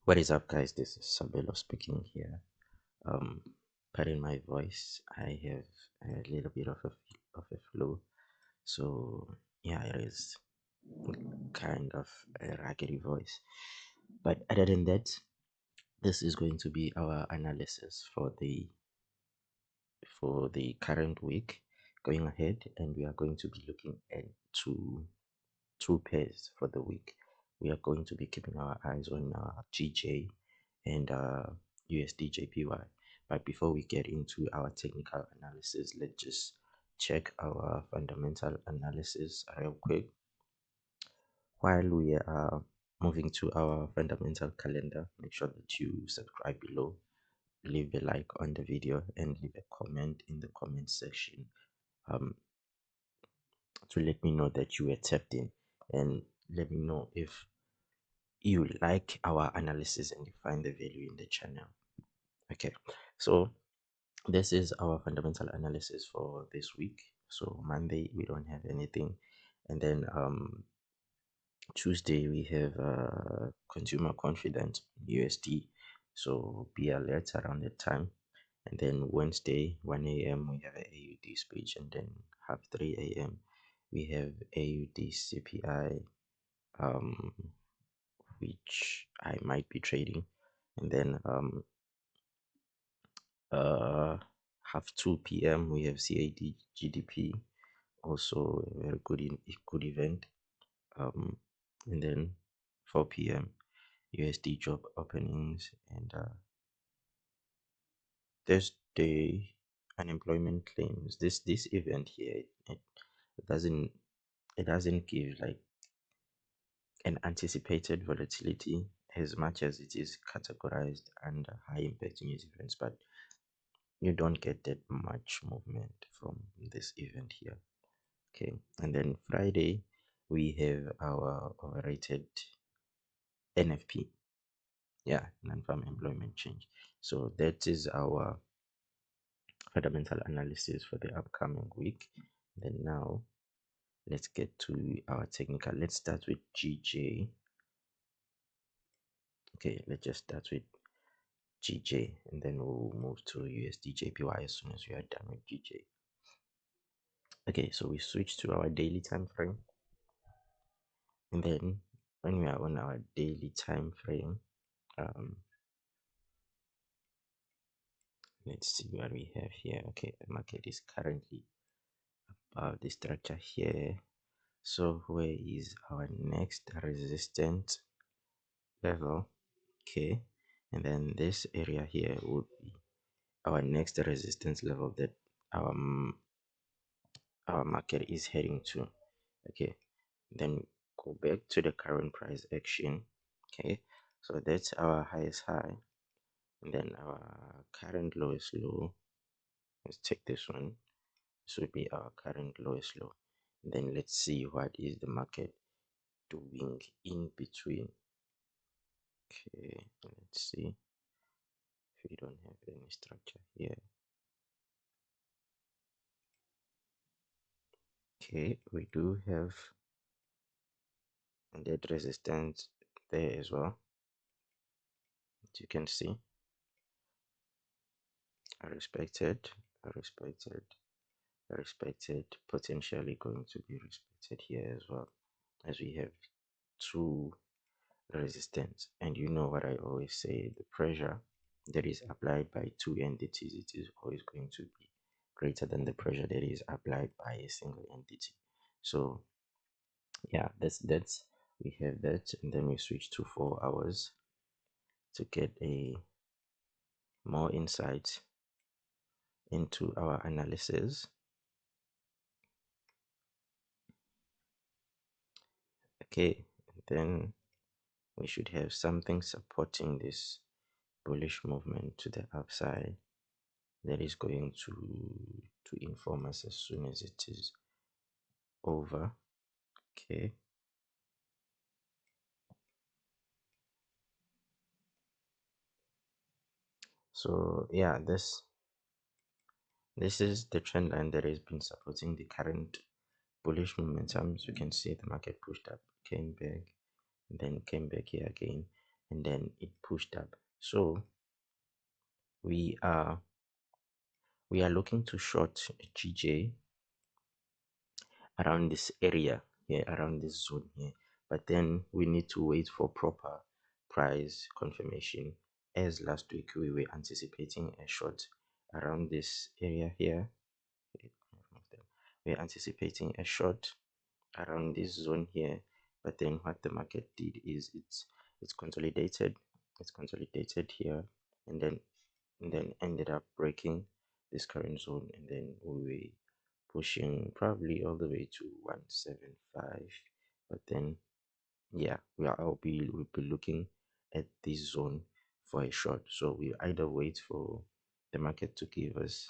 What is up, guys? This is Sabelo speaking here. Um, Pardon my voice. I have a little bit of a flu, so yeah, it is kind of a raggedy voice. But other than that, this is going to be our analysis for the current week going ahead, and we are going to be looking at two pairs for the week. We are going to be keeping our eyes on GJ and USDJPY. But before we get into our technical analysis, let's just check our fundamental analysis real quick. While we are moving to our fundamental calendar, make sure that you subscribe below, leave a like on the video, and leave a comment in the comment section um, to let me know that you were tapped in, and let me know if you like our analysis and you find the value in the channel. Okay, so this is our fundamental analysis for this week. So Monday we don't have anything, and then Tuesday we have consumer confidence USD, so be alert around that time. And then Wednesday 1 a.m. we have a AUD speech, and then half 3 a.m. we have AUD CPI, which I might be trading. And then half 2 p.m. we have CAD GDP, also a very good event. And then 4 p.m. USD job openings, and Thursday unemployment claims. This event here, it doesn't it doesn't give like an anticipated volatility as much as it is categorized under high impact news events, but you don't get that much movement from this event here. Okay, and then Friday we have our overrated NFP, yeah, non-farm employment change. So that is our fundamental analysis for the upcoming week. Then now let's get to our technical. Let's start with GJ. Okay, let's just start with GJ, and then we'll move to USDJPY as soon as we are done with GJ. Okay, so we switch to our daily time frame, and then when we are on our daily time frame, um, let's see what we have here. Okay, the market is currently above the structure here. So where is our next resistance level? Okay, and then this area here would be our next resistance level that our our market is heading to. Okay, then go back to the current price action. Okay, so that's our highest high, and then our current lowest low. Let's take this one. This would be our current lowest low. And then let's see what is the market doing in between. Okay, let's see if we don't have any structure here. Okay, we do have that resistance there as well. As you can see, I respected, I respected, I respected, potentially going to be respected here as well, as we have two resistance. And you know what I always say, the pressure that is applied by two entities, it is always going to be greater than the pressure that is applied by a single entity. So yeah, that's we have that, and then we switch to 4 hours to get a more insight into our analysis. Okay, then we should have something supporting this bullish movement to the upside that is going to inform us as soon as it is over. Okay, so yeah, this is the trend line that has been supporting the current bullish momentum. As you can see, the market pushed up, came back, and then came back here again. and then it pushed up. So we are looking to short GJ around this area here, around this zone here, but then we need to wait for proper price confirmation. As last week we were anticipating a short around this area here. We're anticipating a short around this zone here, but then what the market did is it's consolidated, here, and then ended up breaking this current zone, and then we were pushing probably all the way to 175. But then yeah, we'll be looking at this zone for a short. So we either wait for the market to give us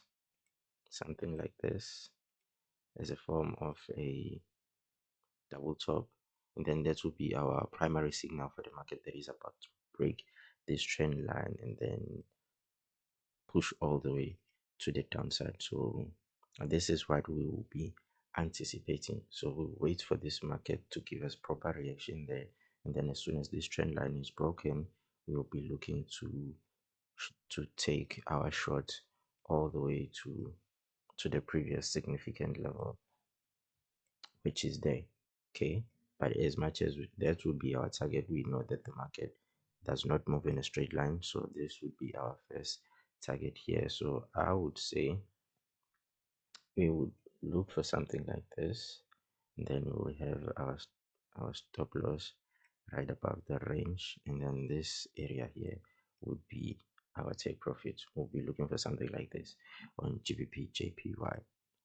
something like this as a form of a double top, and then that will be our primary signal for the market that is about to break this trend line and then push all the way to the downside. So this is what we will be anticipating. So we'll wait for this market to give us proper reaction there, and then as soon as this trend line is broken, we will be looking to take our short all the way to the previous significant level, which is there. Okay, but as much as that would be our target, we know that the market does not move in a straight line, so this would be our first target here. So I would say we would look for something like this, and then we will have our stop loss right above the range, and then this area here would be our take profit. We'll be looking for something like this on GBPJPY,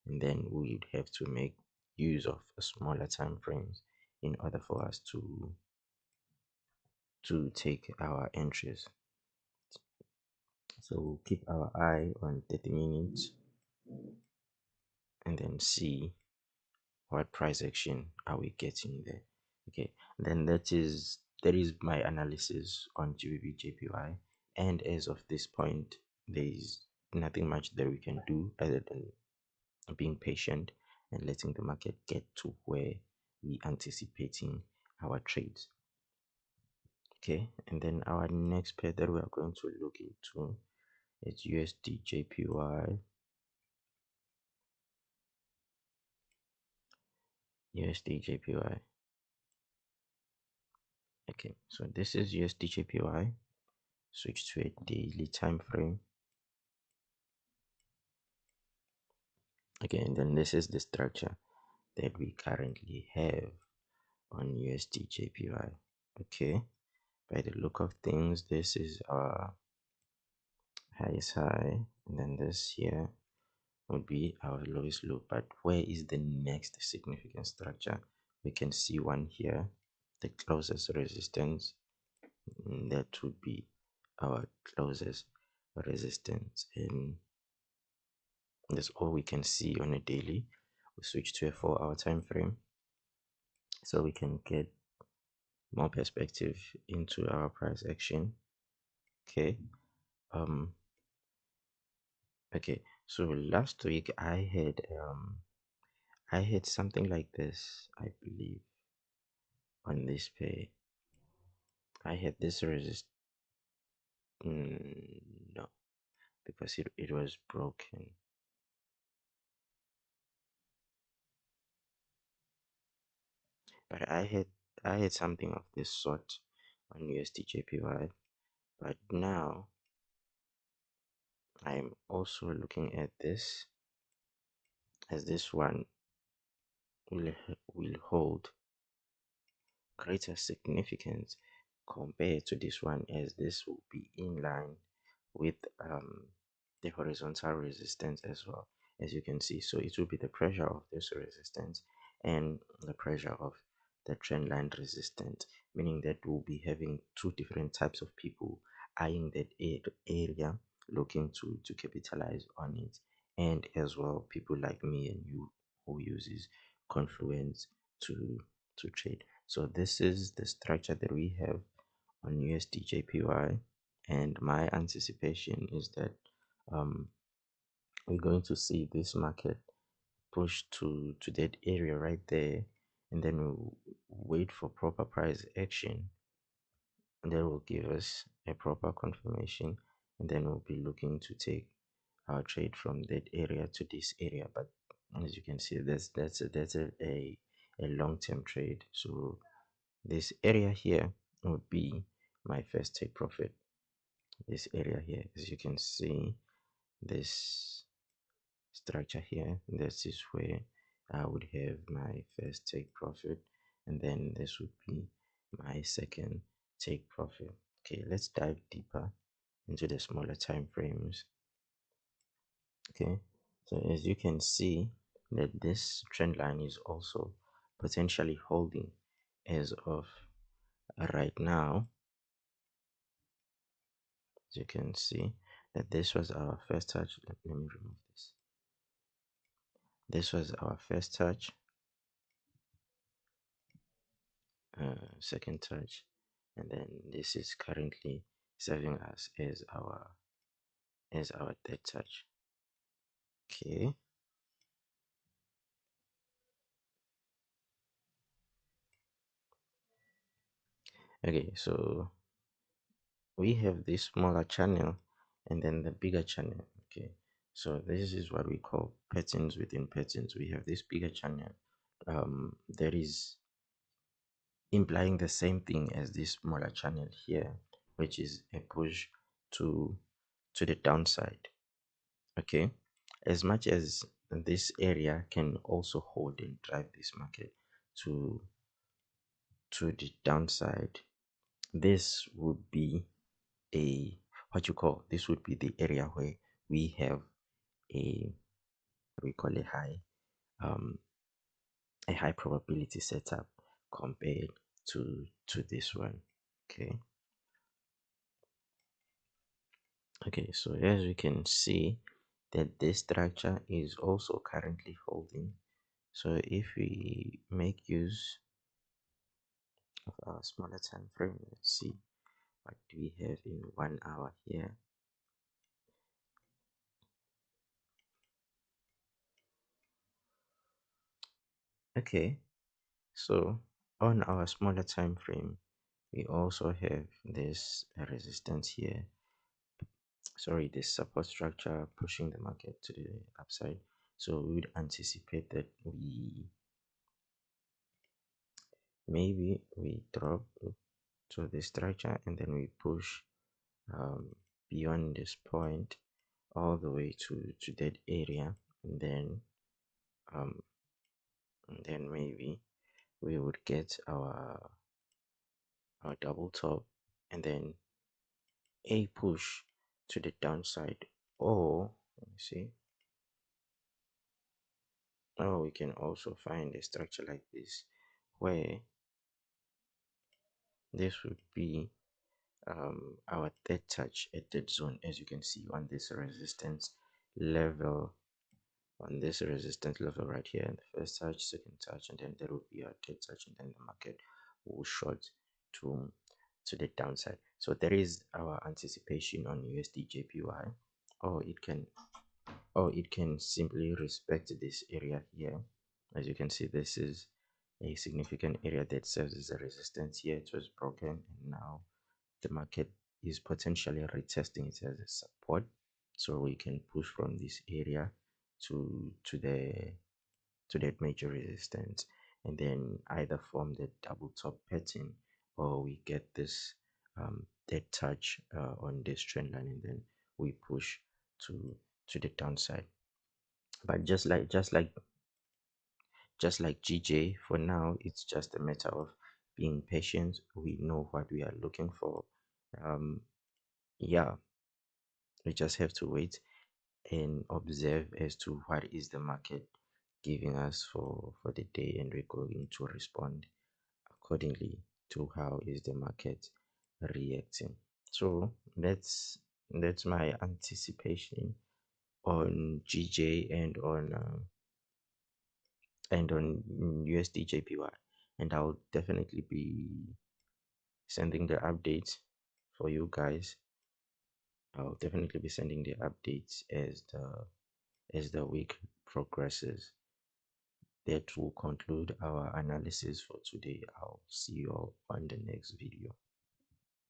and then we would have to make use of a smaller time frames in order for us to take our entries. So we'll keep our eye on 30 minutes and then see what price action are we getting there. Okay, then that is my analysis on GBPJPY, and as of this point there is nothing much that we can do other than being patient and letting the market get to where we anticipating our trades. Okay, and then our next pair that we are going to look into is USDJPY. USDJPY. Okay, so this is USDJPY. Switch to a daily time frame. Okay, and then this is the structure that we currently have on USDJPY. Okay, by the look of things, this is our highest high, and then this here would be our lowest low. But where is the next significant structure? We can see one here, the closest resistance, and that would be our closest resistance, and that's all we can see on a daily. We switch to a 4-hour time frame so we can get more perspective into our price action. Okay, um okay, so last week I had something like this, I believe, on this pair. I had this resist, no, because it was broken. But I had something of this sort on USDJPY, but now I'm also looking at this, as this one will hold greater significance compared to this one, as this will be in line with the horizontal resistance as well, as you can see. So it will be the pressure of this resistance and the pressure of the trend line resistance, meaning that we'll be having two different types of people eyeing that area, looking to capitalize on it, and as well people like me and you who uses Confluence to trade. So this is the structure that we have on USDJPY, and my anticipation is that um, we're going to see this market push to that area right there, and then we'll wait for proper price action and that will give us a proper confirmation, and then we'll be looking to take our trade from that area to this area. But as you can see, that's a long-term trade. So this area here would be my first take profit. This area here, as you can see, this structure here, this is where I would have my first take profit, and then this would be my second take profit. Okay, let's dive deeper into the smaller time frames. Okay, so as you can see that this trend line is also potentially holding as of right now. As you can see that this was our first touch. Let me remove this. This was our first touch, second touch, and then this is currently serving us as our third touch. Okay, okay, so we have this smaller channel and then the bigger channel. Okay, so this is what we call patterns within patterns. We have this bigger channel that is implying the same thing as this smaller channel here, which is a push to the downside. Okay, as much as this area can also hold and drive this market to the downside, this would be a what you call, this would be the area where we have a, we call um a high probability setup compared to this one. Okay, okay, so as we can see that this structure is also currently holding. So if we make use of our smaller time frame, let's see what do we have in 1 hour here. Okay, so on our smaller time frame, we also have this resistance here, sorry, this support structure pushing the market to the upside. So we would anticipate that maybe we drop to the structure and then we push beyond this point all the way to that area, and um, then maybe we would get our double top and then a push to the downside, or let me see, or we can also find a structure like this where this would be our third touch at that zone, as you can see on this resistance level, right here, and the first touch, second touch, and then there will be a third touch, and then the market will short to the downside. So there is our anticipation on USDJPY, or it can simply respect this area here. As you can see, this is a significant area that serves as a resistance here. It was broken, and now the market is potentially retesting it as a support, so we can push from this area to that major resistance, and then either form the double top pattern, or we get this dead touch on this trend line, and then we push to the downside. But just like GJ, for now it's just a matter of being patient. We know what we are looking for. Yeah, we just have to wait and observe as to what is the market giving us for the day, and we're going to respond accordingly to how is the market reacting. So that's my anticipation on GJ and on USDJPY, and I'll definitely be sending the updates for you guys. I'll definitely be sending the updates as the week progresses. That will conclude our analysis for today. I'll see you all on the next video.